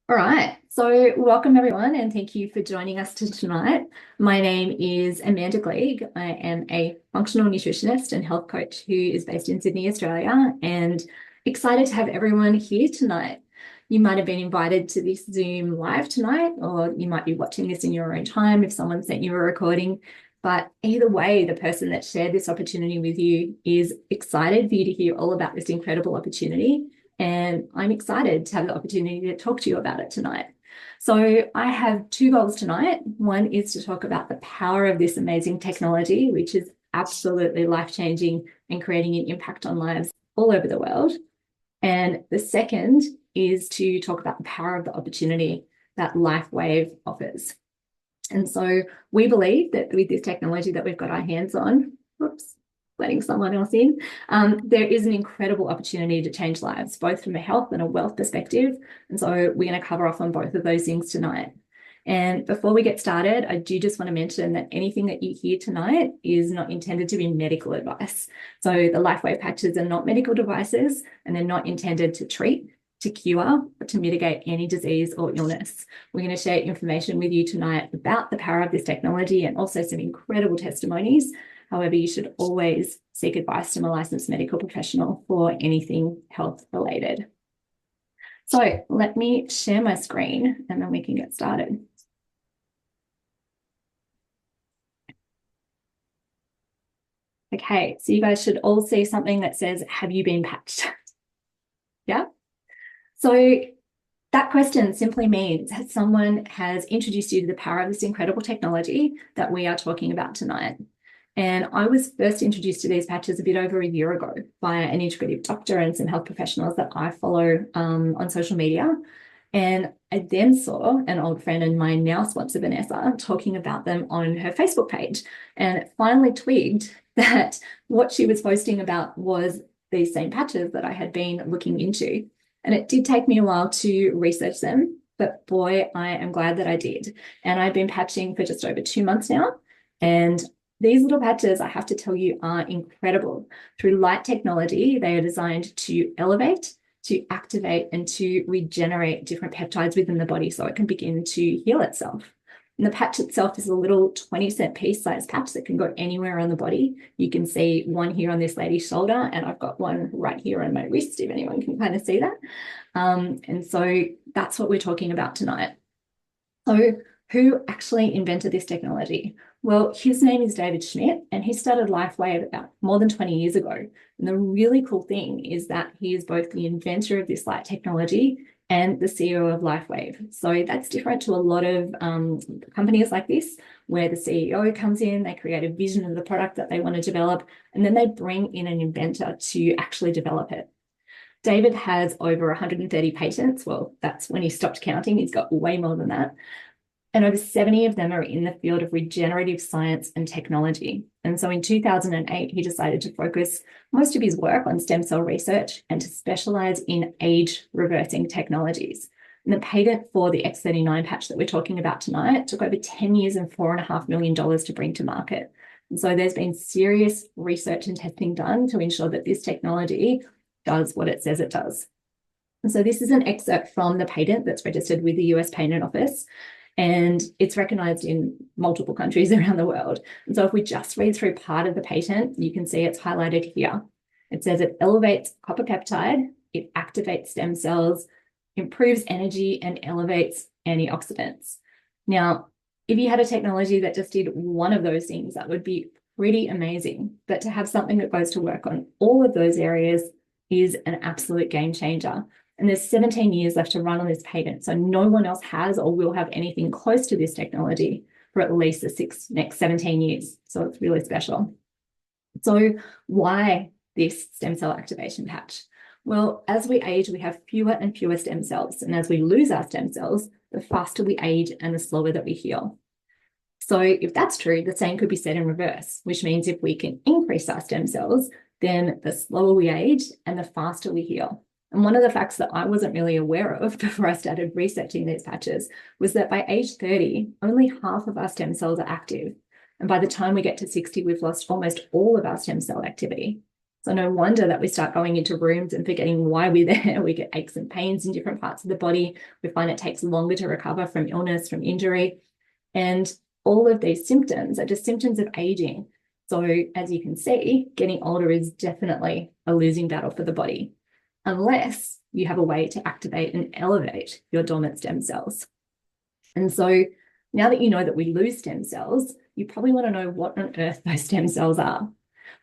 All right, so welcome everyone, and thank you for joining us tonight. My name is Amanda Gleig. I am a functional nutritionist and health coach who is based in Sydney, Australia, and excited to have everyone here tonight. You might have been invited to this Zoom live tonight, or you might be watching this in your own time if someone sent you a recording. But either way, the person that shared this opportunity with you is excited for you to hear all about this incredible opportunity. And I'm excited to have the opportunity to talk to you about it tonight. So I have two goals tonight. One is to talk about the power of this amazing technology, which is absolutely life-changing and creating an impact on lives all over the world. And the second is to talk about the power of the opportunity that Lifewave offers. And so we believe that with this technology that we've got our hands on, letting someone else in, there is an incredible opportunity to change lives, both from a health and a wealth perspective. And so we're going to cover off on both of those things tonight. And before we get started, I do just want to mention that anything that you hear tonight is not intended to be medical advice. So the Lifewave patches are not medical devices, and they're not intended to treat, to cure, or to mitigate any disease or illness. We're going to share information with you tonight about the power of this technology and also some incredible testimonies. However, you should always seek advice from a licensed medical professional for anything health related. So let me share my screen and then we can get started. Okay, so you guys should all see something that says, have you been patched? Yeah. So that question simply means that someone has introduced you to the power of this incredible technology that we are talking about tonight. And I was first introduced to these patches a bit over a year ago by an integrative doctor and some health professionals that I follow on social media. And I then saw an old friend and my now sponsor, Vanessa, talking about them on her Facebook page. And finally twigged that what she was posting about was these same patches that I had been looking into. And it did take me a while to research them, but boy, I am glad that I did. And I've been patching for just over 2 months now. And these little patches, I have to tell you, are incredible. Through light technology, they are designed to elevate, to activate, and to regenerate different peptides within the body so it can begin to heal itself. And the patch itself is a little 20-cent piece size patch that can go anywhere on the body. You can see one here on this lady's shoulder, and I've got one right here on my wrist, if anyone can kind of see that. And so that's what we're talking about tonight. So who actually invented this technology? Well, his name is David Schmidt, and he started Lifewave about more than 20 years ago. And the really cool thing is that he is both the inventor of this light technology and the CEO of Lifewave. So that's different to a lot of companies like this, where the CEO comes in, they create a vision of the product that they want to develop, and then they bring in an inventor to actually develop it. David has over 130 patents. Well, that's when he stopped counting. He's got way more than that. And over 70 of them are in the field of regenerative science and technology. And so in 2008, he decided to focus most of his work on stem cell research and to specialize in age-reversing technologies. And the patent for the X39 patch that we're talking about tonight took over 10 years and $4.5 million to bring to market. And so there's been serious research and testing done to ensure that this technology does what it says it does. And so this is an excerpt from the patent that's registered with the US Patent Office, and it's recognized in multiple countries around the world. And so if we just read through part of the patent, you can see it's highlighted here. It says it elevates copper peptide, it activates stem cells, improves energy, and elevates antioxidants. Now, if you had a technology that just did one of those things, that would be pretty amazing. But to have something that goes to work on all of those areas is an absolute game changer. And there's 17 years left to run on this patent. So no one else has or will have anything close to this technology for at least the next 17 years. So it's really special. So why this stem cell activation patch? Well, as we age, we have fewer and fewer stem cells. And as we lose our stem cells, the faster we age and the slower that we heal. So if that's true, the same could be said in reverse, which means if we can increase our stem cells, then the slower we age and the faster we heal. And one of the facts that I wasn't really aware of before I started researching these patches was that by age 30, only half of our stem cells are active. And by the time we get to 60, we've lost almost all of our stem cell activity. So no wonder that we start going into rooms and forgetting why we're there. We get aches and pains in different parts of the body. We find it takes longer to recover from illness, from injury. And all of these symptoms are just symptoms of aging. So as you can see, getting older is definitely a losing battle for the body, unless you have a way to activate and elevate your dormant stem cells. And so now that you know that we lose stem cells, you probably want to know what on earth those stem cells are.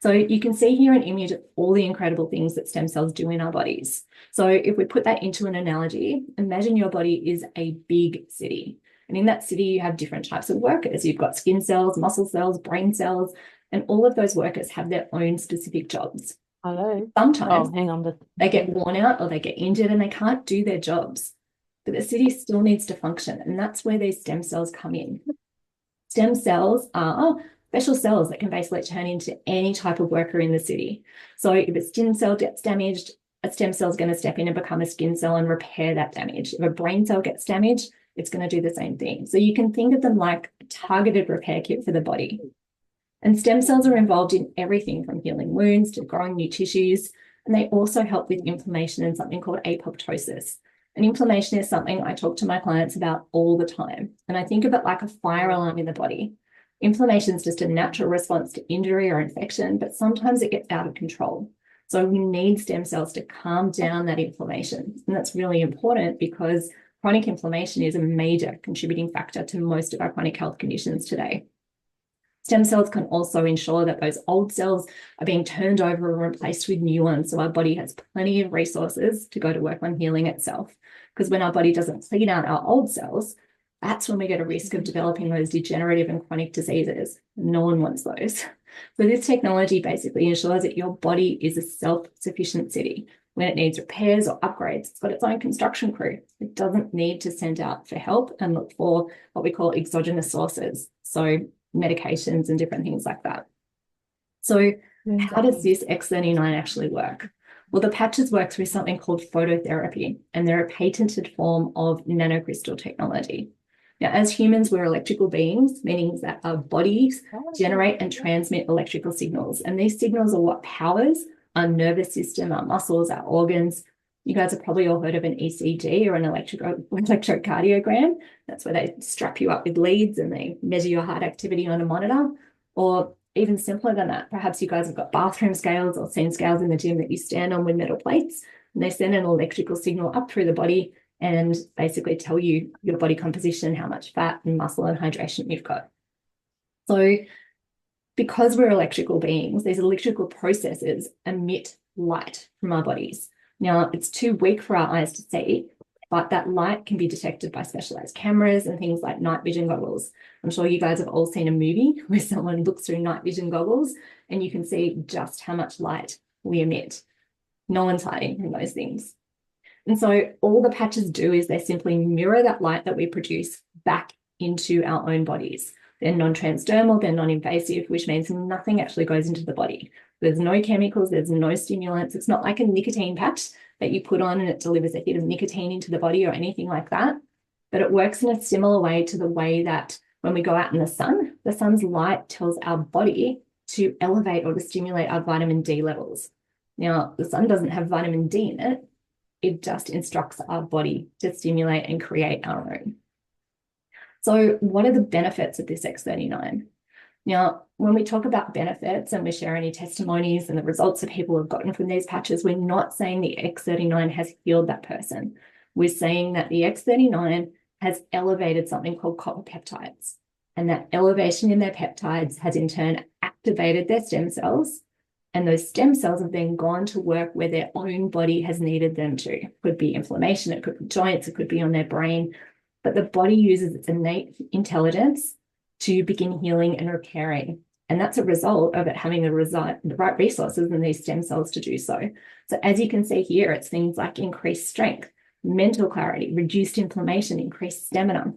So you can see here an image of all the incredible things that stem cells do in our bodies. So if we put that into an analogy, imagine your body is a big city. And in that city, you have different types of workers. You've got skin cells, muscle cells, brain cells, and all of those workers have their own specific jobs. Hello. Sometimes Hang on. they get worn out or they get injured and they can't do their jobs. But the city still needs to function. And that's where these stem cells come in. Stem cells are special cells that can basically turn into any type of worker in the city. So if a skin cell gets damaged, a stem cell is going to step in and become a skin cell and repair that damage. If a brain cell gets damaged, it's going to do the same thing. So you can think of them like a targeted repair kit for the body. And stem cells are involved in everything from healing wounds to growing new tissues. And they also help with inflammation and something called apoptosis. And inflammation is something I talk to my clients about all the time. And I think of it like a fire alarm in the body. Inflammation is just a natural response to injury or infection, but sometimes it gets out of control. So we need stem cells to calm down that inflammation. And that's really important because chronic inflammation is a major contributing factor to most of our chronic health conditions today. Stem cells can also ensure that those old cells are being turned over and replaced with new ones. So our body has plenty of resources to go to work on healing itself. Because when our body doesn't clean out our old cells, that's when we get a risk of developing those degenerative and chronic diseases. No one wants those. So this technology basically ensures that your body is a self-sufficient city. When it needs repairs or upgrades, it's got its own construction crew. It doesn't need to send out for help and look for what we call exogenous sources. So medications and different things like that. So how does this X39 actually work? Well, the patches work through something called phototherapy, and they're a patented form of nanocrystal technology. Now, as humans, we're electrical beings, meaning that our bodies generate and transmit electrical signals. And these signals are what powers our nervous system, our muscles, our organs. You guys have probably all heard of an ECG or an electrocardiogram. That's where they strap you up with leads and they measure your heart activity on a monitor. Or even simpler than that, perhaps you guys have got bathroom scales or seen scales in the gym that you stand on with metal plates, and they send an electrical signal up through the body and basically tell you your body composition, how much fat and muscle and hydration you've got. So because we're electrical beings, these electrical processes emit light from our bodies. Now, it's too weak for our eyes to see, but that light can be detected by specialized cameras and things like night vision goggles. I'm sure you guys have all seen a movie where someone looks through night vision goggles and you can see just how much light we emit. No one's hiding from those things. And so all the patches do is they simply mirror that light that we produce back into our own bodies. They're non-transdermal, they're non-invasive, which means nothing actually goes into the body. There's no chemicals, there's no stimulants. It's not like a nicotine patch that you put on and it delivers a hit of nicotine into the body or anything like that. But it works in a similar way to the way that when we go out in the sun's light tells our body to elevate or to stimulate our vitamin D levels. Now, the sun doesn't have vitamin D in it. It just instructs our body to stimulate and create our own. So what are the benefits of this X39? Now, when we talk about benefits and we share any testimonies and the results that people have gotten from these patches, we're not saying the X39 has healed that person. We're saying that the X39 has elevated something called copper peptides. And that elevation in their peptides has in turn activated their stem cells. And those stem cells have then gone to work where their own body has needed them to. It could be inflammation, it could be joints, it could be on their brain. But the body uses its innate intelligence to begin healing and repairing. And that's a result of it having the right resources in these stem cells to do so. So as you can see here, it's things like increased strength, mental clarity, reduced inflammation, increased stamina,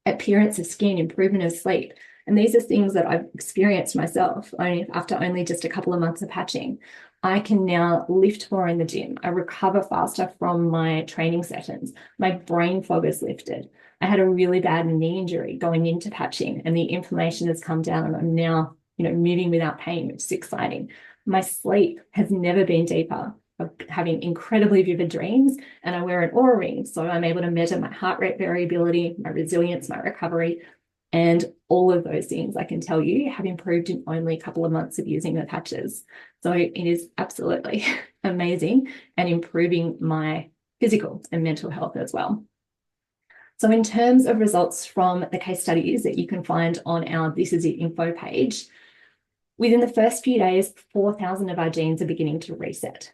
appearance of skin, improvement of sleep. And these are things that I've experienced myself after only just a couple of months of patching. I can now lift more in the gym. I recover faster from my training sessions. My brain fog is lifted. I had a really bad knee injury going into patching and the inflammation has come down and I'm now, moving without pain, which is exciting. My sleep has never been deeper. I'm having incredibly vivid dreams, and I wear an Oura ring, so I'm able to measure my heart rate variability, my resilience, my recovery, and all of those things I can tell you have improved in only a couple of months of using the patches. So it is absolutely amazing and improving my physical and mental health as well. So in terms of results from the case studies that you can find on our This Is It info page, within the first few days, 4,000 of our genes are beginning to reset.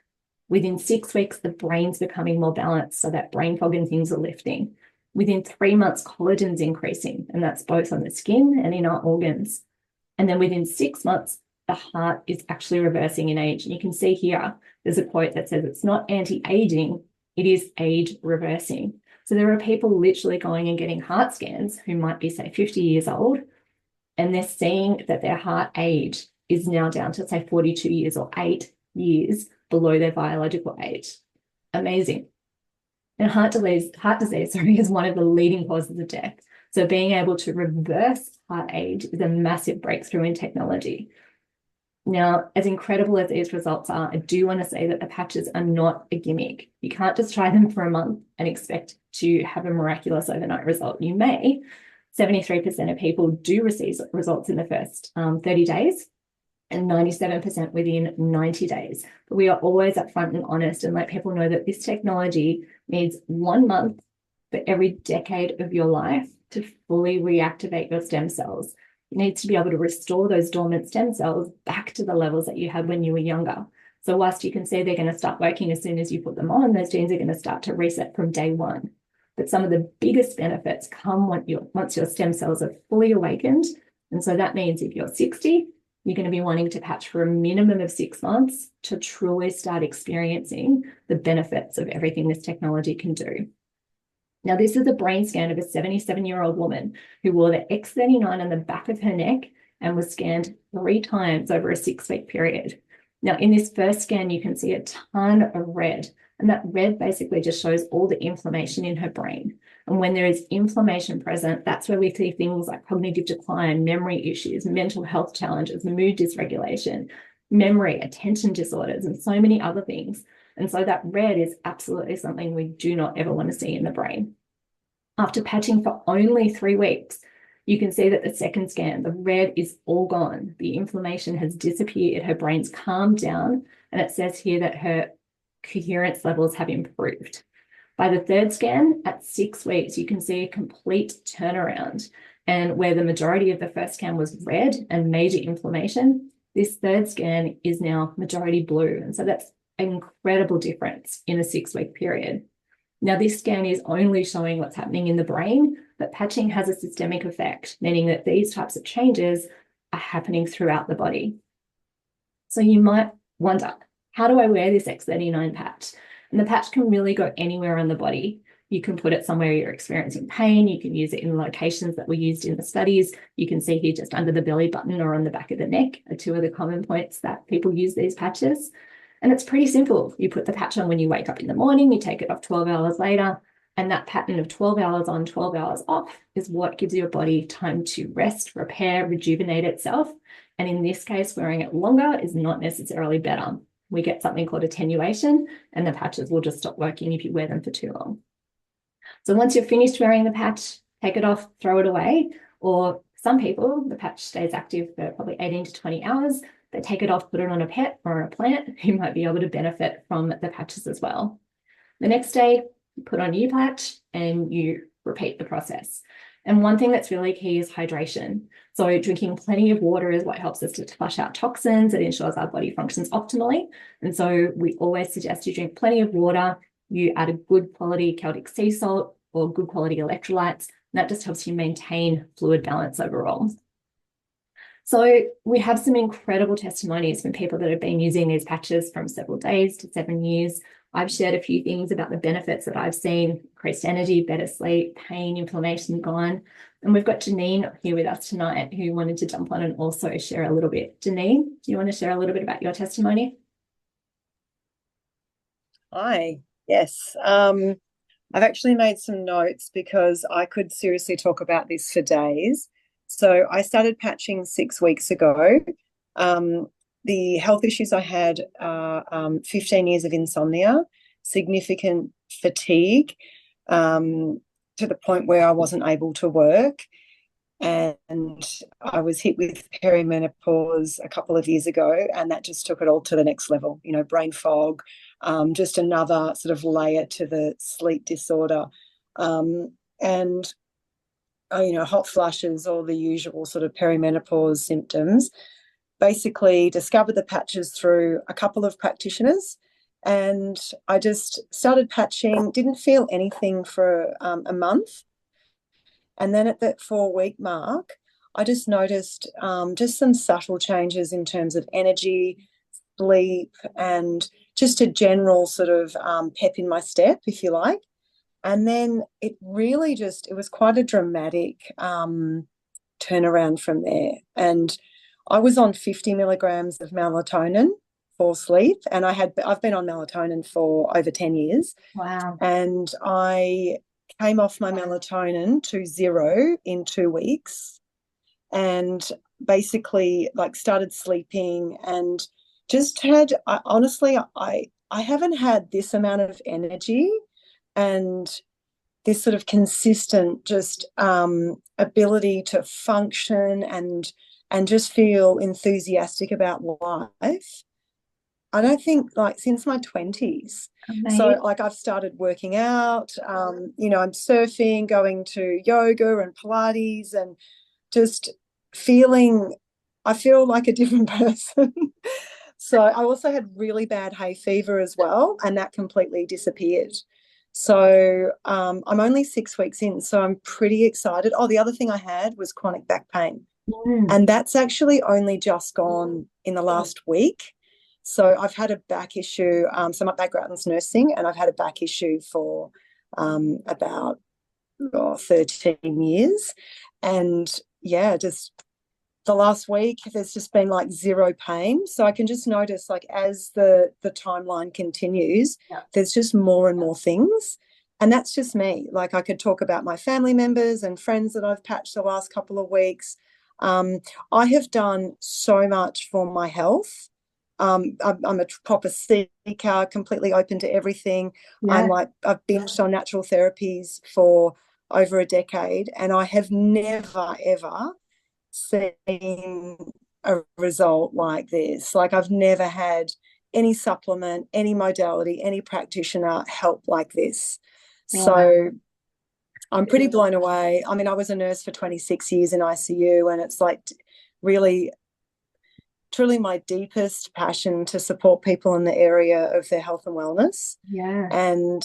Within 6 weeks, the brain's becoming more balanced, so that brain fog and things are lifting. Within 3 months, collagen's increasing, and that's both on the skin and in our organs. And then within 6 months, the heart is actually reversing in age. And you can see here, there's a quote that says it's not anti-aging, it is age reversing. So there are people literally going and getting heart scans who might be, say, 50 years old, and they're seeing that their heart age is now down to, say, 42 years or 8 years below their biological age. Amazing. And heart disease, is one of the leading causes of death. So being able to reverse heart age is a massive breakthrough in technology. Now, as incredible as these results are, I do want to say that the patches are not a gimmick. You can't just try them for a month and expect to have a miraculous overnight result. You may. 73% of people do receive results in the first 30 days and 97% within 90 days. But we are always upfront and honest and let people know that this technology needs 1 month for every decade of your life to fully reactivate your stem cells. It needs to be able to restore those dormant stem cells back to the levels that you had when you were younger. So whilst you can say they're going to start working as soon as you put them on, those genes are going to start to reset from day one. But some of the biggest benefits come once your stem cells are fully awakened. And so that means if you're 60, you're going to be wanting to patch for a minimum of 6 months to truly start experiencing the benefits of everything this technology can do. Now, this is a brain scan of a 77-year-old woman who wore the X39 on the back of her neck and was scanned 3 times over a 6-week period. Now, in this first scan, you can see a ton of red, and that red basically just shows all the inflammation in her brain. And when there is inflammation present, that's where we see things like cognitive decline, memory issues, mental health challenges, mood dysregulation, memory, attention disorders, and so many other things. And so that red is absolutely something we do not ever want to see in the brain. After patching for only 3 weeks, you can see that the second scan, the red is all gone. The inflammation has disappeared. Her brain's calmed down. And it says here that her coherence levels have improved. By the third scan, at 6 weeks, you can see a complete turnaround. And where the majority of the first scan was red and major inflammation, this third scan is now majority blue. And so that's an incredible difference in a 6-week period. Now, this scan is only showing what's happening in the brain, but patching has a systemic effect, meaning that these types of changes are happening throughout the body. So you might wonder, how do I wear this X39 patch? And the patch can really go anywhere on the body. You can put it somewhere you're experiencing pain. You can use it in locations that were used in the studies. You can see here just under the belly button or on the back of the neck are 2 of the common points that people use these patches. And it's pretty simple. You put the patch on when you wake up in the morning, you take it off 12 hours later, and that pattern of 12 hours on, 12 hours off is what gives your body time to rest, repair, rejuvenate itself. And in this case, wearing it longer is not necessarily better. We get something called attenuation, and the patches will just stop working if you wear them for too long. So once you're finished wearing the patch, take it off, throw it away, or some people, the patch stays active for probably 18 to 20 hours. They take it off, put it on a pet or a plant who might be able to benefit from the patches as well. The next day, you put on a new patch and you repeat the process. And one thing that's really key is hydration. So drinking plenty of water is what helps us to flush out toxins. It ensures our body functions optimally. And so we always suggest you drink plenty of water. You add a good quality Celtic sea salt or good quality electrolytes. And that just helps you maintain fluid balance overall. So we have some incredible testimonies from people that have been using these patches from several days to 7 years. I've shared a few things about the benefits that I've seen: increased energy, better sleep, pain, inflammation gone. And we've got Janine here with us tonight who wanted to jump on and also share a little bit. Janine, do you want to share a little bit about your testimony? Hi, yes. I've actually made some notes because I could seriously talk about this for days. So I started patching 6 weeks ago. the health issues I had are 15 years of insomnia, significant fatigue, to the point where I wasn't able to work. And I was hit with perimenopause a couple of years ago, and that just took it all to the next level. You know, brain fog, just another sort of layer to the sleep disorder, and you know, hot flushes, all the usual sort of perimenopause symptoms. Basically, discovered the patches through a couple of practitioners, and I just started patching. Didn't feel anything for a month. And then at that 4-week mark, I just noticed just some subtle changes in terms of energy, sleep, and just a general sort of pep in my step, if you like. And then it really just, it was quite a dramatic turnaround from there. And I was on 50 milligrams of melatonin for sleep, and I've been on melatonin for over 10 years. Wow. And I came off my melatonin to 0 in 2 weeks, and basically like started sleeping, and just had, honestly, I haven't had this amount of energy and this sort of consistent just ability to function and just feel enthusiastic about life. I don't think, like, since my 20s. So like I've started working out, you know, I'm surfing, going to yoga and Pilates, and just I feel like a different person. So I also had really bad hay fever as well, and that completely disappeared. So I'm only 6 weeks in, so I'm pretty excited. Oh, the other thing I had was chronic back pain. And that's actually only just gone in the last week. So I've had a back issue. So my background's nursing, and I've had a back issue for about 13 years. And yeah, just the last week, there's just been like zero pain. So I can just notice, like, as the timeline continues, there's just more and more things. And that's just me. Like, I could talk about my family members and friends that I've patched the last couple of weeks. I have done so much for my health. I'm a proper seeker, completely open to everything. I've binged on natural therapies for over a decade, and I have never, ever seen a result like this. Like, I've never had any supplement, any modality, any practitioner help like this. So I'm pretty blown away. I mean, I was a nurse for 26 years in ICU, and it's like really, truly my deepest passion to support people in the area of their health and wellness. And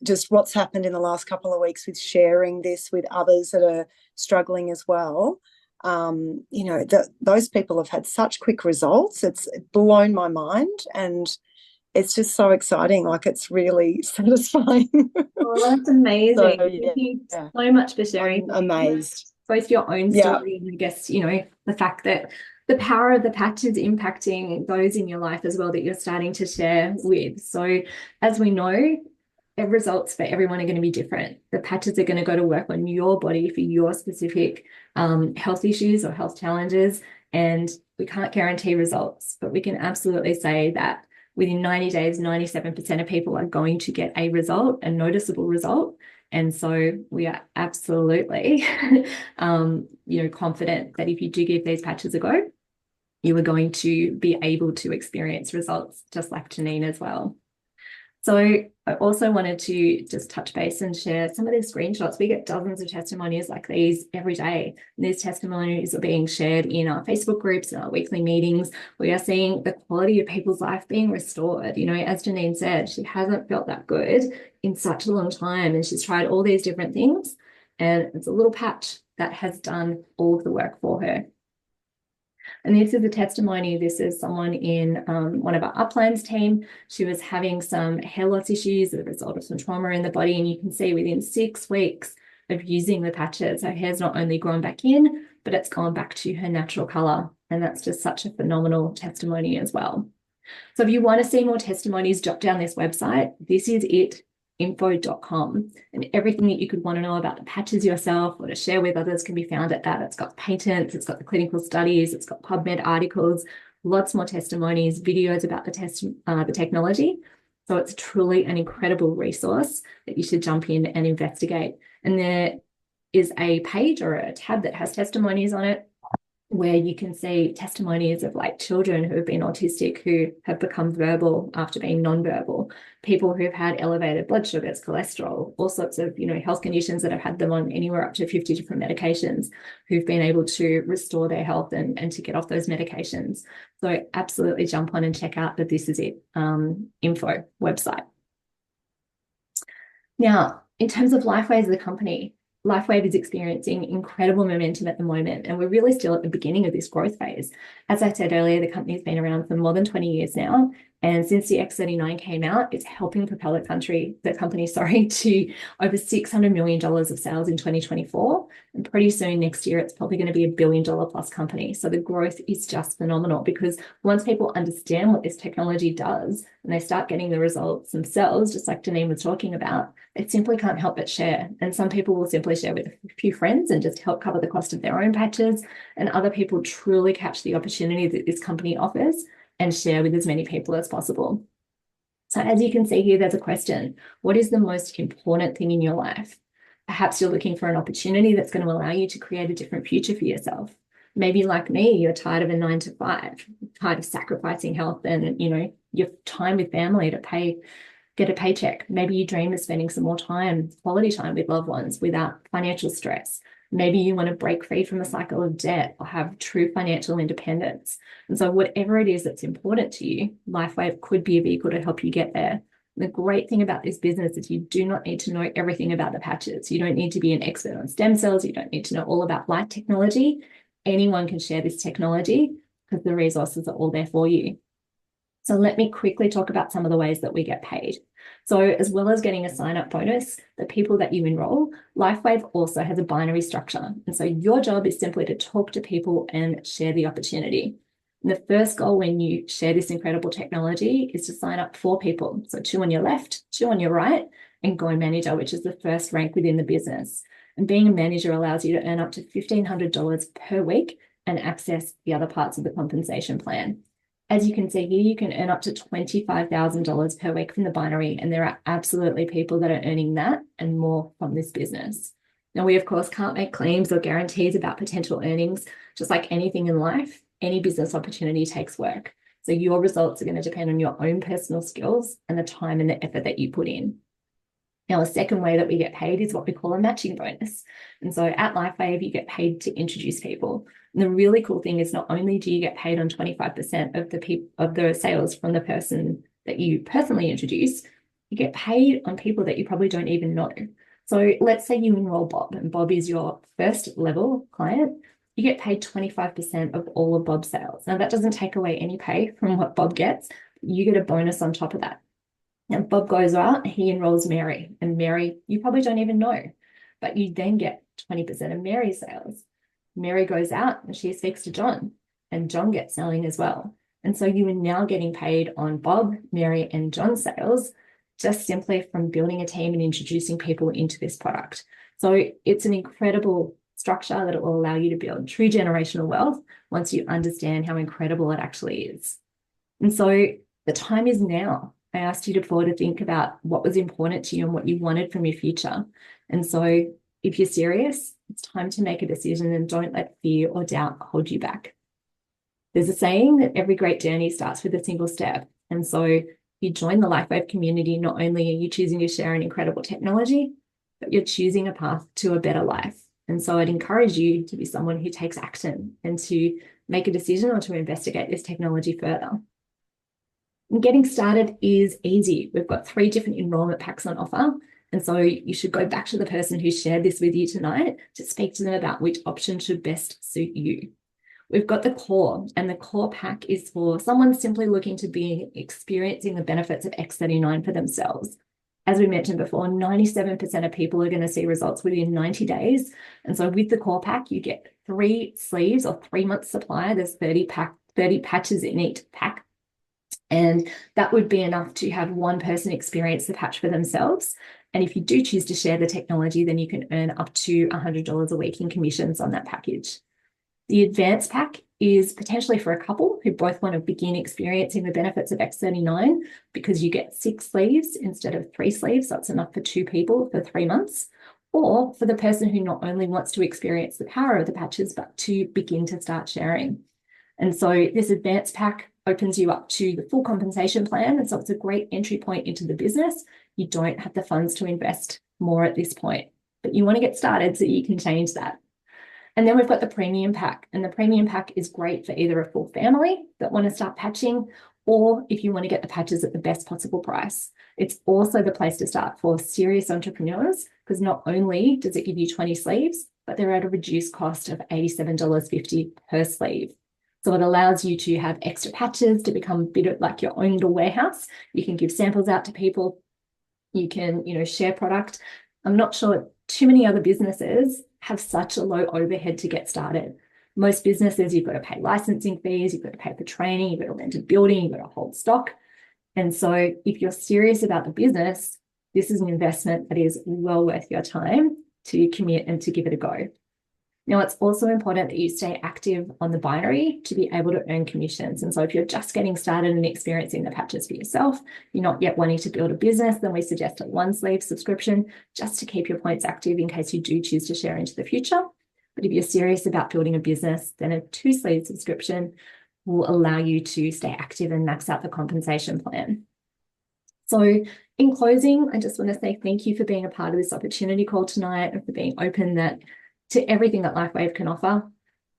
just what's happened in the last couple of weeks with sharing this with others that are struggling as well. You know, those people have had such quick results. It's blown my mind, and it's just so exciting. Like, it's really satisfying. Oh, that's amazing. So, Thank you so much for sharing. I'm amazed. Both your own story and I guess, you know, the fact that the power of the patch is impacting those in your life as well that you're starting to share with. So as we know, results for everyone are going to be different. The patches are going to go to work on your body for your specific health issues or health challenges. And we can't guarantee results, but we can absolutely say that within 90 days, 97% of people are going to get a result, a noticeable result. And so we are absolutely, you know, confident that if you do give these patches a go, you are going to be able to experience results just like Janine as well. So I also wanted to just touch base and share some of these screenshots. We get dozens of testimonies like these every day. And these testimonies are being shared in our Facebook groups and our weekly meetings. We are seeing the quality of people's life being restored. You know, as Janine said, she hasn't felt that good in such a long time, and she's tried all these different things. And it's a little patch that has done all of the work for her. And this is a testimony. This is someone in one of our uplands team. She was having some hair loss issues as a result of some trauma in the body. And you can see within 6 weeks of using the patches, her hair's not only grown back in, but it's gone back to her natural color. And that's just such a phenomenal testimony as well. So if you want to see more testimonies, jot down this website. This is it. info.com, and everything that you could want to know about the patches yourself or to share with others can be found at that. It's got patents, it's got the clinical studies, it's got PubMed articles, lots more testimonies, videos about the technology. So it's truly an incredible resource that you should jump in and investigate. And there is a page or a tab that has testimonies on it, where you can see testimonies of like children who have been autistic who have become verbal after being non-verbal, people who've had elevated blood sugars, cholesterol, all sorts of, health conditions that have had them on anywhere up to 50 different medications, who've been able to restore their health and to get off those medications. So absolutely jump on and check out the This Is It info website. Now, in terms of Lifewave as a company, Lifewave is experiencing incredible momentum at the moment, and we're really still at the beginning of this growth phase. As I said earlier, the company's been around for more than 20 years now, and since the X39 came out, it's helping propel the company, to over $600 million of sales in 2024. And pretty soon next year, it's probably going to be $1 billion plus company. So the growth is just phenomenal, because once people understand what this technology does and they start getting the results themselves, just like Janine was talking about, they simply can't help but share. And some people will simply share with a few friends and just help cover the cost of their own patches. And other people truly catch the opportunity that this company offers and share with as many people as possible. So as you can see here, there's a question: what is the most important thing in your life? Perhaps you're looking for an opportunity that's going to allow you to create a different future for yourself. Maybe like me, you're tired of a 9-to-5, tired of sacrificing health and, your time with family to get a paycheck. Maybe you dream of spending some more time, quality time with loved ones without financial stress. Maybe you want to break free from a cycle of debt or have true financial independence. And so whatever it is that's important to you, Lifewave could be a vehicle to help you get there. The great thing about this business is you do not need to know everything about the patches. You don't need to be an expert on stem cells. You don't need to know all about light technology. Anyone can share this technology because the resources are all there for you. So let me quickly talk about some of the ways that we get paid. So as well as getting a sign-up bonus, the people that you enroll, Lifewave also has a binary structure. And so your job is simply to talk to people and share the opportunity. And the first goal when you share this incredible technology is to sign up 4 people. So 2 on your left, 2 on your right, and Go Manager, which is the first rank within the business. And being a manager allows you to earn up to $1,500 per week and access the other parts of the compensation plan. As you can see here, you can earn up to $25,000 per week from the binary, and there are absolutely people that are earning that and more from this business. Now, we, of course, can't make claims or guarantees about potential earnings. Just like anything in life, any business opportunity takes work. So your results are going to depend on your own personal skills and the time and the effort that you put in. Now, a second way that we get paid is what we call a matching bonus. And so at Lifewave, you get paid to introduce people. And the really cool thing is not only do you get paid on 25% of the sales from the person that you personally introduce, you get paid on people that you probably don't even know. So let's say you enroll Bob, and Bob is your first level client. You get paid 25% of all of Bob's sales. Now, that doesn't take away any pay from what Bob gets. You get a bonus on top of that. Now, Bob goes out, he enrolls Mary, and Mary, you probably don't even know, but you then get 20% of Mary's sales. Mary goes out and she speaks to John, and John gets selling as well. And so you are now getting paid on Bob, Mary, and John's sales just simply from building a team and introducing people into this product. So it's an incredible structure that it will allow you to build true generational wealth once you understand how incredible it actually is. And so the time is now. I asked you to think about what was important to you and what you wanted from your future. And so if you're serious, it's time to make a decision, and don't let fear or doubt hold you back. There's a saying that every great journey starts with a single step. And so if you join the Lifewave community, not only are you choosing to share an incredible technology, but you're choosing a path to a better life. And so I'd encourage you to be someone who takes action and to make a decision or to investigate this technology further. And getting started is easy. We've got 3 different enrollment packs on offer. And so you should go back to the person who shared this with you tonight to speak to them about which option should best suit you. We've got the core, and the core pack is for someone simply looking to be experiencing the benefits of X39 for themselves. As we mentioned before, 97% of people are going to see results within 90 days. And so with the core pack, you get 3 sleeves or 3 months supply. There's 30 patches in each pack. And that would be enough to have one person experience the patch for themselves. And if you do choose to share the technology, then you can earn up to $100 a week in commissions on that package. The advanced pack is potentially for a couple who both want to begin experiencing the benefits of X39, because you get 6 sleeves instead of 3 sleeves. So it's enough for 2 people for 3 months. Or for the person who not only wants to experience the power of the patches, but to begin to start sharing. And so this advanced pack opens you up to the full compensation plan. And so it's a great entry point into the business. You don't have the funds to invest more at this point, but you want to get started so you can change that. And then we've got the premium pack, and the premium pack is great for either a full family that want to start patching, or if you want to get the patches at the best possible price. It's also the place to start for serious entrepreneurs, because not only does it give you 20 sleeves, but they're at a reduced cost of $87.50 per sleeve. So it allows you to have extra patches to become a bit of like your own little warehouse. You can give samples out to people. You can, share product. I'm not sure too many other businesses have such a low overhead to get started. Most businesses, you've got to pay licensing fees, you've got to pay for training, you've got to rent a building, you've got to hold stock. And so if you're serious about the business, this is an investment that is well worth your time to commit and to give it a go. Now, it's also important that you stay active on the binary to be able to earn commissions. And so if you're just getting started and experiencing the patches for yourself, you're not yet wanting to build a business, then we suggest a 1 sleeve subscription just to keep your points active in case you do choose to share into the future. But if you're serious about building a business, then a 2 sleeve subscription will allow you to stay active and max out the compensation plan. So in closing, I just want to say thank you for being a part of this opportunity call tonight and for being open to everything that Lifewave can offer.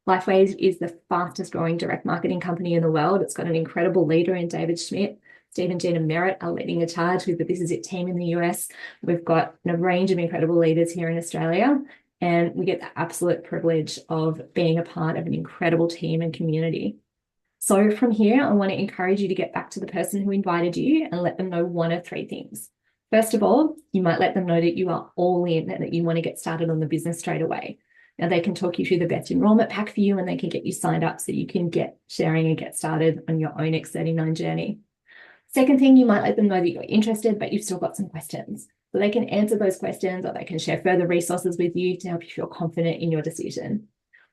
Lifewave is the fastest growing direct marketing company in the world. It's got an incredible leader in David Schmidt. Steve and Gina Merritt are leading the charge with the This Is It team in the US. We've got a range of incredible leaders here in Australia, and we get the absolute privilege of being a part of an incredible team and community. So from here, I want to encourage you to get back to the person who invited you and let them know 1 of 3 things. First of all, you might let them know that you are all in and that you want to get started on the business straight away. Now, they can talk you through the best enrollment pack for you, and they can get you signed up so you can get sharing and get started on your own X39 journey. Second thing, you might let them know that you're interested, but you've still got some questions. So they can answer those questions, or they can share further resources with you to help you feel confident in your decision.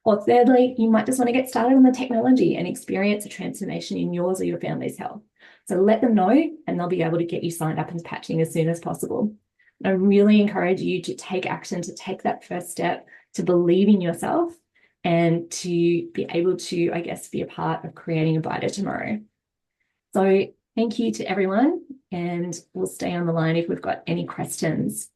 Or thirdly, you might just want to get started on the technology and experience a transformation in yours or your family's health. So let them know, and they'll be able to get you signed up and patching as soon as possible. And I really encourage you to take action, to take that first step, to believe in yourself, and to be able to, be a part of creating a brighter tomorrow. So thank you to everyone, and we'll stay on the line if we've got any questions.